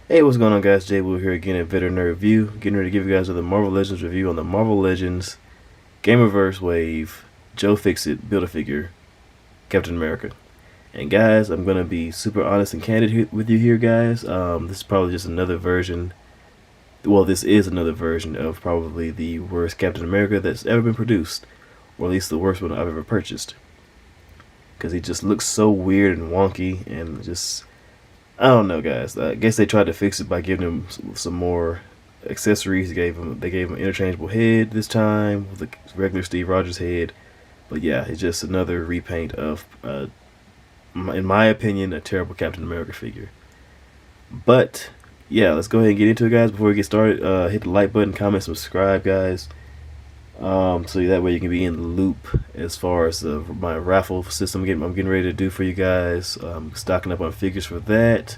Hey, what's going on, guys? Jay Will here again at Veterinary Review. Getting ready to give you guys another Marvel Legends review on the Marvel Legends Gamerverse Wave Joe Fixit Build-A-Figure Captain America. And guys, I'm gonna be super honest and candid with you here, guys. This is probably just another version. Well, this is another version of probably the worst Captain America that's ever been produced, or at least the worst one I've ever purchased. Because he just looks so weird and wonky, and just I don't know, guys. I guess they tried to fix it by giving him some more accessories. They gave him an interchangeable head this time with the regular Steve Rogers head. But yeah, it's just another repaint of, in my opinion, a terrible Captain America figure. But yeah, let's go ahead and get into it, guys. Before we get started, hit the like button, comment, subscribe, guys. So that way you can be in the loop as far as my raffle system I'm getting ready to do for you guys. Stocking up on figures for that.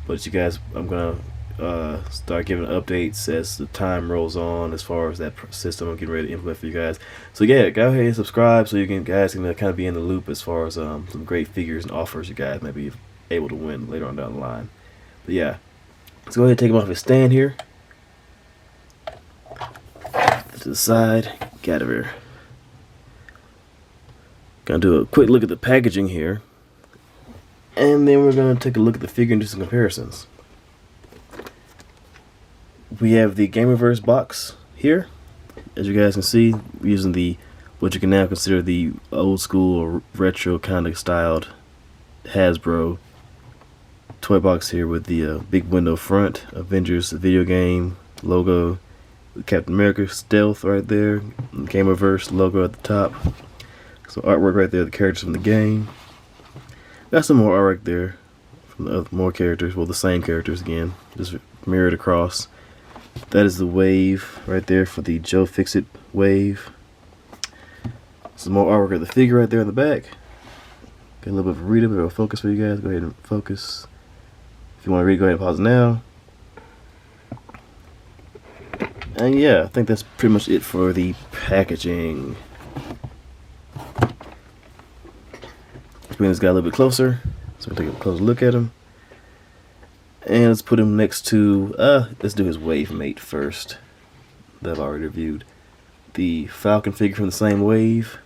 But you guys, I'm gonna start giving updates as the time rolls on as far as that system I'm getting ready to implement for you guys. So yeah, go ahead and subscribe so guys can kind of be in the loop as far as some great figures and offers you guys may be able to win later on down the line. But yeah, let's go ahead and take him off his stand here. To the side, get out of here. Gonna do a quick look at the packaging here, and then we're gonna take a look at the figure and do some comparisons. We have the Gamerverse box here. As you guys can see, we're using the what you can now consider the old school or retro kind of styled Hasbro toy box here with the big window front, Avengers video game logo, Captain America stealth right there, Gamerverse logo at the top. So artwork right there, the characters from the game. Got some more artwork there from the more characters, well, the same characters again, just mirrored across. That is the wave right there for the Joe Fixit wave. Some more artwork of the figure right there in the back. Got a little bit of a read up, a focus for you guys. Go ahead and focus. If you want to read, go ahead and pause it now. And yeah, I think that's pretty much it for the packaging. Let's bring this guy a little bit closer. So we'll take a closer look at him. And let's put him next to, let's do his wave mate first that I've already reviewed. The Falcon figure from the same wave.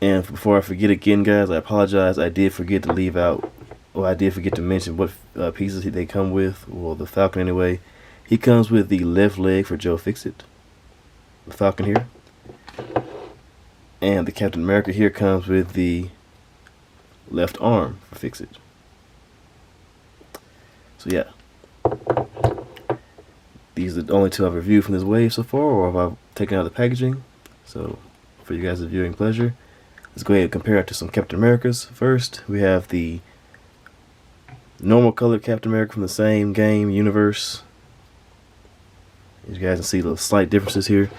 And before I forget again, guys, I apologize. I did forget to leave out, or I did forget to mention what pieces they come with. Well, the Falcon anyway. He comes with the left leg for Joe Fixit, the Falcon here. And the Captain America here comes with the left arm for Fixit. So yeah, these are the only two I've reviewed from this wave so far, or have I taken out the packaging. So for you guys' viewing pleasure, let's go ahead and compare it to some Captain Americas. First, we have the normal colored Captain America from the same game universe. As you guys can see the slight differences here.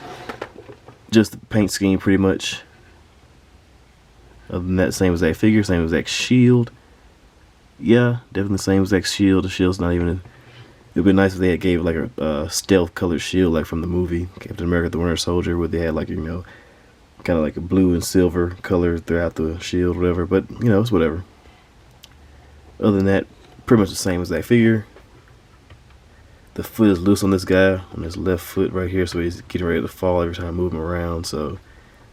Just the paint scheme pretty much. Other than that, same exact figure, same exact shield. Yeah, definitely the same exact shield. The shield's not even... It would be nice if they had gave like a stealth colored shield like from the movie Captain America the Winter Soldier, where they had like, you know, kind of like a blue and silver color throughout the shield, whatever. But, you know, it's whatever. Other than that, pretty much the same exact figure. The foot is loose on this guy, on his left foot right here, so he's getting ready to fall every time I move him around, so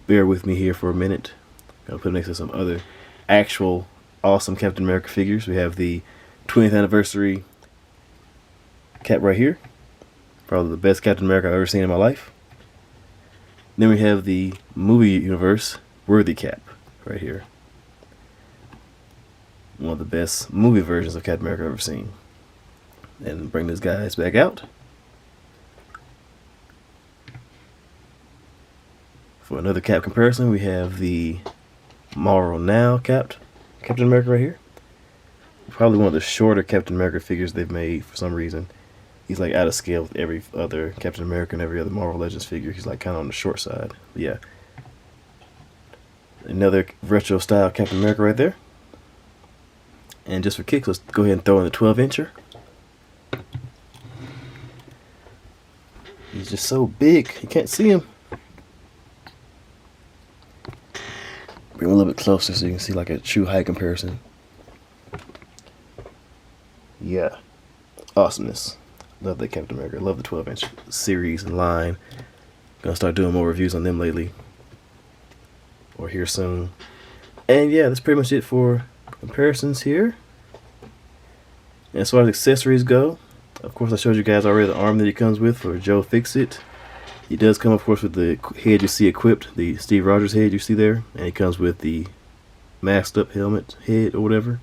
bear with me here for a minute. I'll put him next to some other actual awesome Captain America figures. We have the 20th anniversary Cap right here. Probably the best Captain America I've ever seen in my life. Then we have the movie universe worthy Cap right here. One of the best movie versions of Captain America I've ever seen. And bring this guys back out. For another Cap comparison, we have the Marvel Now Captain America right here. Probably one of the shorter Captain America figures they've made for some reason. He's like out of scale with every other Captain America and every other Marvel Legends figure. He's like kind of on the short side. But yeah. Another retro style Captain America right there. And just for kicks, let's go ahead and throw in the 12-incher. He's just so big, you can't see him. Bring him a little bit closer so you can see like a true height comparison. Yeah. awesomeness. Love that Captain America. Love the 12-inch series and line. Gonna start doing more reviews on them lately, or here soon. And yeah, that's pretty much it for comparisons here. And as far as accessories go, of course I showed you guys already the arm that he comes with for Joe Fixit. He does come, of course, with the head you see equipped, the Steve Rogers head you see there, and he comes with the masked up helmet head or whatever.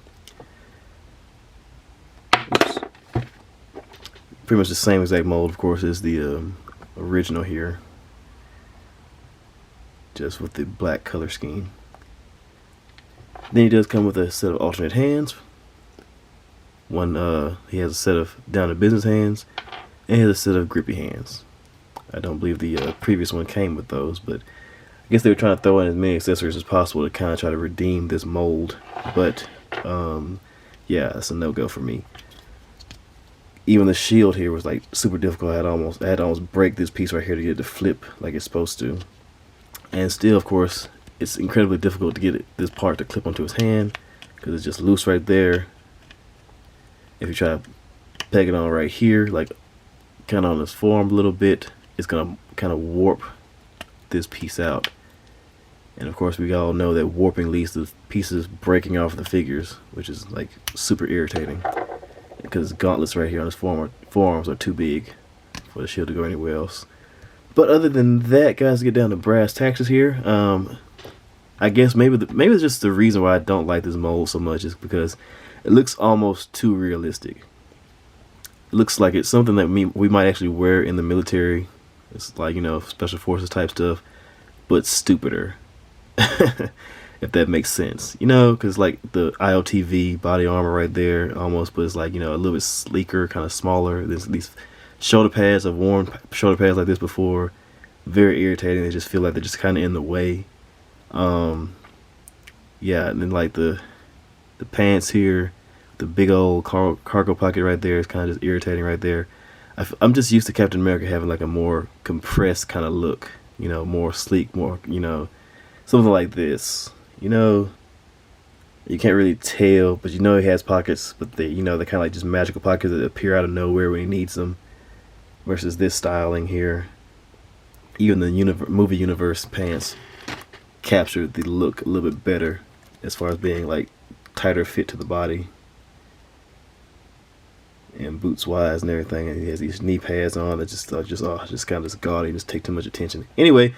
Oops. Pretty much the same exact mold, of course, as the original here, just with the black color scheme. Then he does come with a set of alternate hands. He has a set of down to business hands, and he has a set of grippy hands. I don't believe the previous one came with those, but I guess they were trying to throw in as many accessories as possible to kind of try to redeem this mold. But yeah, that's a no-go for me. Even the shield here was like super difficult. I had to almost break this piece right here to get it to flip like it's supposed to. And still, of course, it's incredibly difficult to get this part to clip onto his hand because it's just loose right there. If you try to peg it on right here, like kind of on his forearm a little bit, it's gonna kind of warp this piece out. And of course, we all know that warping leads to pieces breaking off the figures, which is like super irritating because his gauntlets right here on his forearms are too big for the shield to go anywhere else. But other than that, guys, get down to brass tacks here. I guess maybe it's just the reason why I don't like this mold so much is because it looks almost too realistic. It looks like it's something that we might actually wear in the military. It's like, you know, special forces type stuff, but stupider. If that makes sense, you know, because like the IOTV body armor right there almost, but it's like, you know, a little bit sleeker, kind of smaller. There's these shoulder pads. I've worn shoulder pads like this before. Very irritating. They just feel like they're just kind of in the way. Yeah, and then like the pants here, the big old cargo pocket right there is kind of just irritating right there. I'm just used to Captain America having like a more compressed kind of look, you know, more sleek, more, you know, something like this. You know, you can't really tell, but you know he has pockets, but they, you know, they're kind of like just magical pockets that appear out of nowhere when he needs them. Versus this styling here, even the movie universe pants captured the look a little bit better as far as being like tighter fit to the body and boots wise and everything. And he has these knee pads on that just kind of gaudy, just take too much attention. Anyway,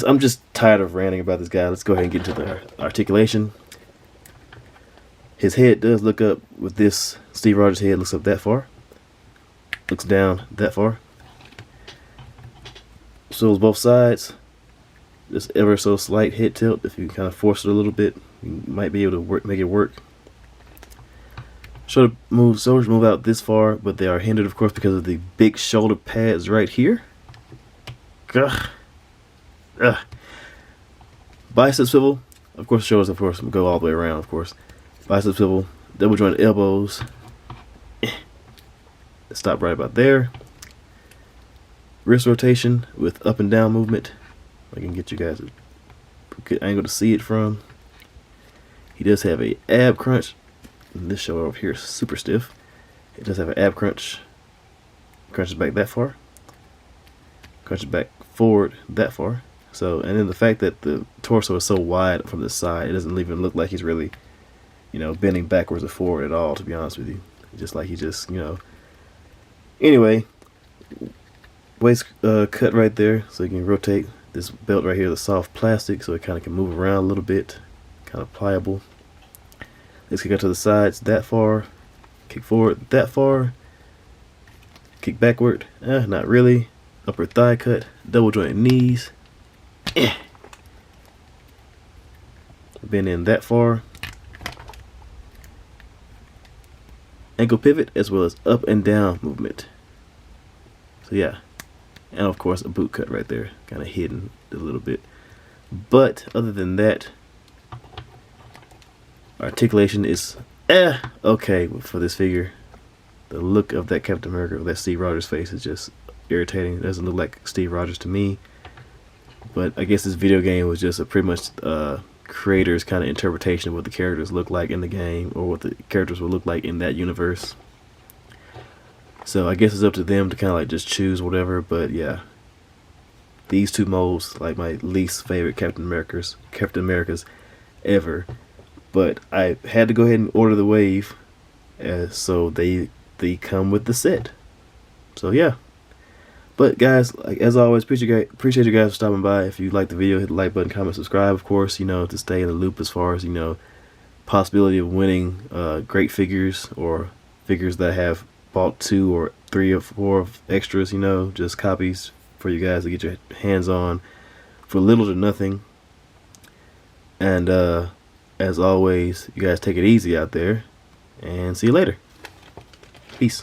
I'm just tired of ranting about this guy. Let's go ahead and get into the articulation. His head does look up with this. Steve Rogers' head looks up that far. Looks down that far. Shows both sides. Just ever so slight head tilt. If you kind of force it a little bit, you might be able to make it work. Shoulders move out this far, but they are hindered, of course, because of the big shoulder pads right here. Ugh. Ugh. Bicep swivel, of course, shoulders, of course, go all the way around, of course. Bicep swivel, double jointed elbows. Stop right about there. Wrist rotation with up and down movement. I can get you guys a good angle to see it from. He does have a ab crunch. And this shoulder over here is super stiff. It does have an ab crunch. Crunches back that far. Crunches back forward that far. So, and then the fact that the torso is so wide from the side, it doesn't even look like he's really, you know, bending backwards or forward at all, to be honest with you. Just like he just, you know. Anyway, waist cut right there, so you can rotate this belt right here, the soft plastic, so it kind of can move around a little bit, kind of pliable. Let's kick out to the sides that far, kick forward that far, kick backward, not really. Upper thigh cut, double jointed knees, bend in that far. Ankle pivot as well as up and down movement. So yeah, and of course a boot cut right there, kind of hidden a little bit. But other than that, articulation is okay for this figure. The look of that Captain America, that Steve Rogers face is just irritating. It doesn't look like Steve Rogers to me. But I guess this video game was just a pretty much creator's kind of interpretation of what the characters look like in the game, or what the characters will look like in that universe. So I guess it's up to them to kind of like just choose whatever. But yeah, these two molds like my least favorite Captain Americas ever. But I had to go ahead and order the wave, so they come with the set. So yeah. But guys, like as always, appreciate you guys for stopping by. If you like the video, hit the like button, comment, subscribe, of course, to stay in the loop as far as, possibility of winning great figures, or figures that have bought 2 or 3 or 4 of extras, just copies for you guys to get your hands on for little to nothing. And as always, you guys take it easy out there, and see you later. Peace.